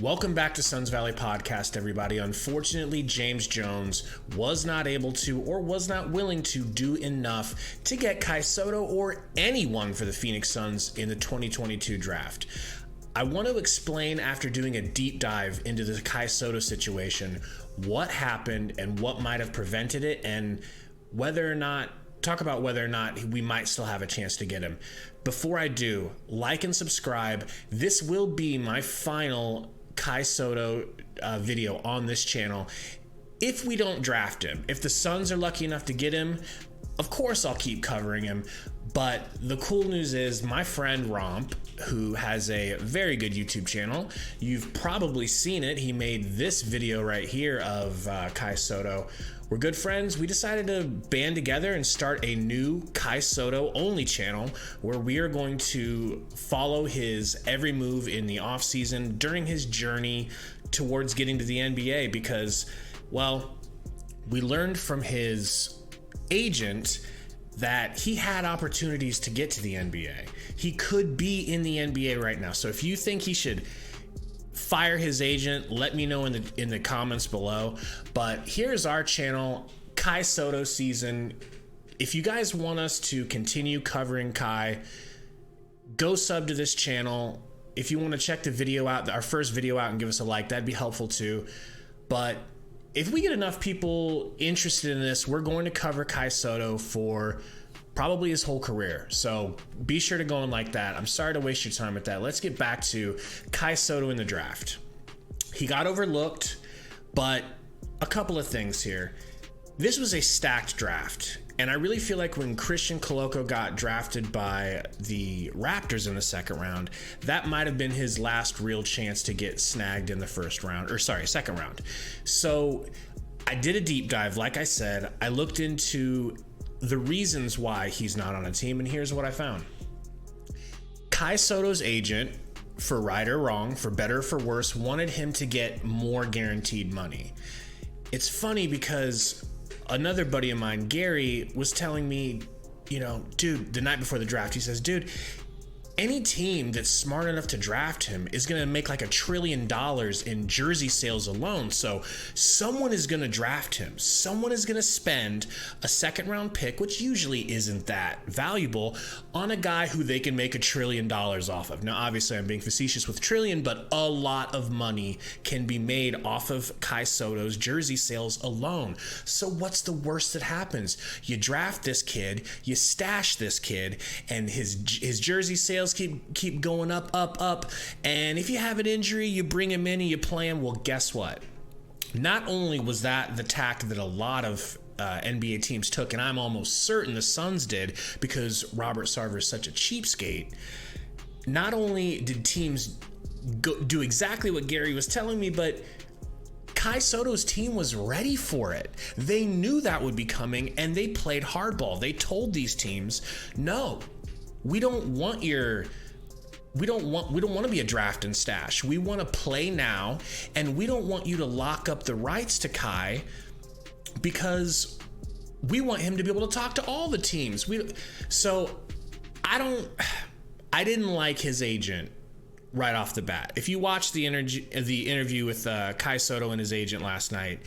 Welcome back to Suns Valley Podcast, everybody. Unfortunately, James Jones was not able to or was not willing to do enough to get Kai Sotto or anyone for the Phoenix Suns in the 2022 draft. I want to explain, after doing a deep dive into the Kai Sotto situation, what happened and what might have prevented it, and talk about whether or not we might still have a chance to get him. Before I do, like and subscribe. This will be my final Kai Sotto video on this channel. If we don't draft him, if the Suns are lucky enough to get him, of course I'll keep covering him. But the cool news is my friend Romp, who has a very good YouTube channel, you've probably seen it. He made this video right here of Kai Sotto. We're good friends. We decided to band together and start a new Kai Sotto only channel where we are going to follow his every move in the offseason during his journey towards getting to the NBA, because, well, we learned from his agent that he had opportunities to get to the NBA. He could be in the NBA right now. So if you think he should fire his agent, let me know in the comments below. But here's our channel, Kai Sotto season. If you guys want us to continue covering Kai, go sub to this channel. If you want to check the video out, our first video out, and give us a like, that'd be helpful too. But if we get enough people interested in this, we're going to cover Kai Sotto for probably his whole career. So be sure to go and like that. I'm sorry to waste your time with that. Let's get back to Kai Sotto in the draft. He got overlooked, but a couple of things here. This was a stacked draft, and I really feel like when Christian Koloko got drafted by the Raptors in the second round, that might have been his last real chance to get snagged in the second round. So I did a deep dive. Like I said, I looked into the reasons why he's not on a team, and here's what I found. Kai Sotto's agent, for right or wrong, for better or for worse, wanted him to get more guaranteed money. It's funny because another buddy of mine, Gary, was telling me, dude, the night before the draft, he says, dude, any team that's smart enough to draft him is going to make like $1 trillion in jersey sales alone. So someone is going to draft him. Someone is going to spend a second round pick, which usually isn't that valuable, on a guy who they can make $1 trillion off of. Now, obviously I'm being facetious with trillion, but a lot of money can be made off of Kai Sotto's jersey sales alone. So what's the worst that happens? You draft this kid, you stash this kid, and his jersey sales keep going up, and if you have an injury, you bring him in and you play him. Well, guess what? Not only was that the tack that a lot of NBA teams took, and I'm almost certain the Suns did, because Robert Sarver is such a cheapskate. Not only did teams do exactly what Gary was telling me, but Kai Sotto's team was ready for it. They knew that would be coming, and they played hardball. They told these teams, no, we don't want to be a draft and stash. We want to play now, and we don't want you to lock up the rights to Kai, because we want him to be able to talk to all the teams. I didn't like his agent right off the bat. If you watch the interview with Kai Sotto and his agent last night,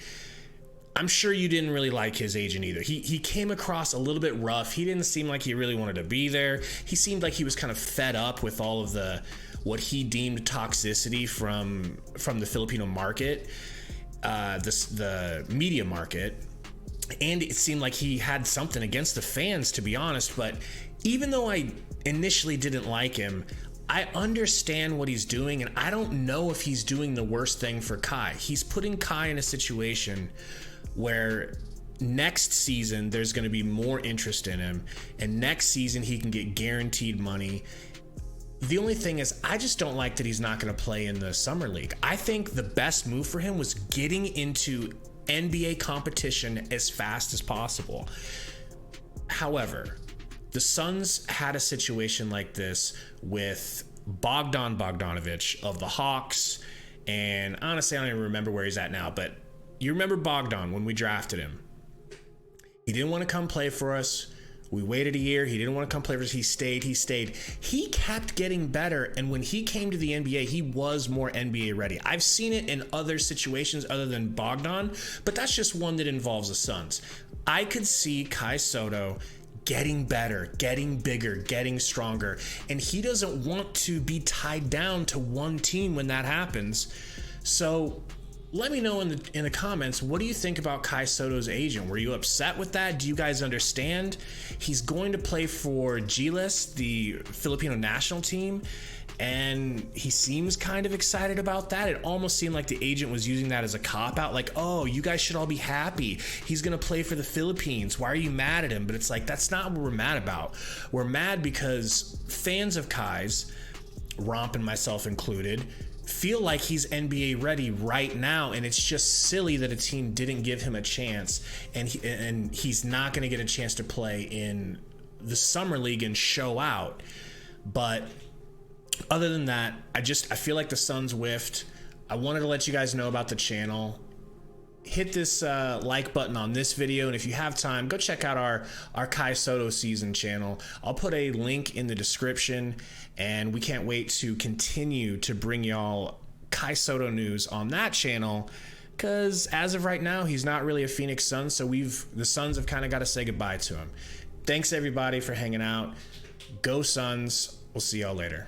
I'm sure you didn't really like his agent either. He came across a little bit rough. He didn't seem like he really wanted to be there. He seemed like he was kind of fed up with all of what he deemed toxicity from the Filipino market, the media market. And it seemed like he had something against the fans, to be honest. But even though I initially didn't like him, I understand what he's doing, and I don't know if he's doing the worst thing for Kai. He's putting Kai in a situation where next season there's going to be more interest in him, and next season he can get guaranteed money. The only thing is, I just don't like that he's not going to play in the summer league. I think the best move for him was getting into NBA competition as fast as possible. However, the Suns had a situation like this with Bogdan Bogdanovic of the Hawks, and honestly I don't even remember where he's at now, but you remember Bogdan when we drafted him. He didn't want to come play for us. We waited a year. He didn't want to come play for us. He stayed. He kept getting better. And when he came to the NBA, he was more NBA ready. I've seen it in other situations other than Bogdan, but that's just one that involves the Suns. I could see Kai Sotto getting better, getting bigger, getting stronger. And he doesn't want to be tied down to one team when that happens. So let me know in the comments, what do you think about Kai Sotto's agent? Were you upset with that? Do you guys understand? He's going to play for Gilas, the Filipino national team, and he seems kind of excited about that. It almost seemed like the agent was using that as a cop-out, like, oh, you guys should all be happy. He's going to play for the Philippines. Why are you mad at him? But it's like, that's not what we're mad about. We're mad because fans of Kai's, Romp and myself included, feel like he's NBA ready right now, and it's just silly that a team didn't give him a chance, and he's not going to get a chance to play in the summer league and show out. But other than that, I feel like the Suns whiffed. I wanted to let you guys know about the channel. Hit this like button on this video, and if you have time, go check out our Kai Sotto season channel. I'll put a link in the description, and we can't wait to continue to bring y'all Kai Sotto news on that channel, because as of right now, he's not really a Phoenix Sun, so the Suns have kind of got to say goodbye to him. Thanks everybody for hanging out. Go Suns. We'll see y'all later.